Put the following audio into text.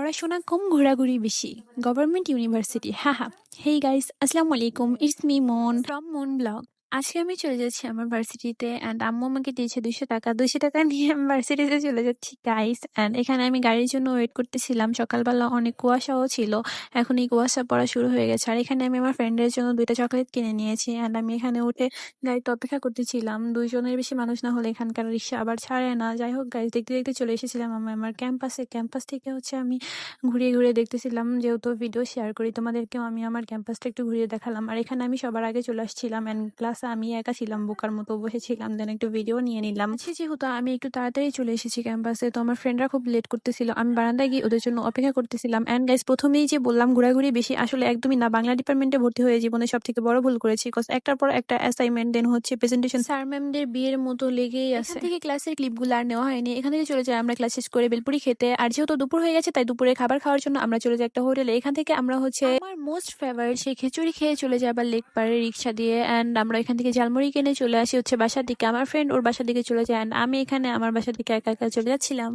পড়াশোনা কম, ঘোরাঘুরি বেশি। গভর্নমেন্ট ইউনিভার্সিটি, হাহা। হেই গাইস, আসসালামু আলাইকুম, ইটস মি মন ফ্রম মন ব্লগ। আজকে আমি চলে যাচ্ছি আমার ভার্সিটিতে অ্যান্ড আম্মু আমাকে দিয়েছে 200 টাকা। 200 টাকা নিয়ে আমি ভার্সিটিতে চলে যাচ্ছি গাইস। অ্যান্ড এখানে আমি গাড়ির জন্য ওয়েট করতেছিলাম। সকালবেলা অনেক কুয়াশাও ছিল, এখন এই কুয়াশা পড়া শুরু হয়ে গেছে। আর এখানে আমি আমার ফ্রেন্ডের জন্য 2টা চকলেট কিনে নিয়েছি অ্যান্ড আমি এখানে উঠে গাড়িতে অপেক্ষা করতেছিলাম। 2 জনের বেশি মানুষ না হলে এখানকার রিক্সা আবার ছাড়ে না। যাই হোক গাইস, দেখতে দেখতে চলে এসেছিলাম আমি আমার ক্যাম্পাসে। ক্যাম্পাস থেকে আমি ঘুরিয়ে ঘুরিয়ে দেখতেছিলাম, যেহেতু ভিডিও শেয়ার করি তোমাদেরকেও আমি আমার ক্যাম্পাসটা একটু ঘুরিয়ে দেখালাম। আর এখানে আমি সবার আগে চলে আসছিলাম অ্যান্ড ক্লাসে আমি একা ছিলাম, বোকার মতো বসেছিলাম। দেন একটু ভিডিও নিয়ে নিলাম। যেহেতু আমি একটু তাড়াতাড়ি চলে এসেছি ক্যাম্পাসে, তো আমার ফ্রেন্ডরা খুব লেট করতেছিল। আমি বারান্দায় গিয়ে ওদের জন্য অপেক্ষা করতেছিলাম। অ্যান্ড গাইস, প্রথমেই যে বললাম ঘোরাঘুরি বেশি, আসলে একদমই না। বাংলা ডিপার্টমেন্টে ভর্তি হয়ে জীবনে সব থেকে বড় ভুল করেছি। বিকজ একটার পর একটা অ্যাসাইনমেন্ট, দেন হচ্ছে প্রেজেন্টেশন, স্যার ম্যামদের বিয়ের মতো লেগেই আছে। এখান থেকে ক্লাসের ক্লিপগুলো আর নেওয়া হয়নি। এখান থেকে চলে যাই আমরা ক্লাস শেষ করে বেলপুরি খেতে। আর যেহেতু দুপুর হয়ে গেছে, তাই দুপুরে খাবার খাওয়ার জন্য আমরা চলে যাই একটা হোটেলে। এখান থেকে আমরা আমার মোস্ট ফেভারিট সেই খিচুড়ি খেয়ে চলে যাই আবার লেক পাড়ে রিক্সা দিয়ে। অ্যান্ড আমরা এখান থেকে ঝালমুড়ি কিনে চলে আসি বাসার দিকে। আমার ফ্রেন্ড ওর বাসার দিকে চলে যায় অ্যান্ড আমি এখানে আমার বাসার দিকে একা একা চলে যাচ্ছিলাম।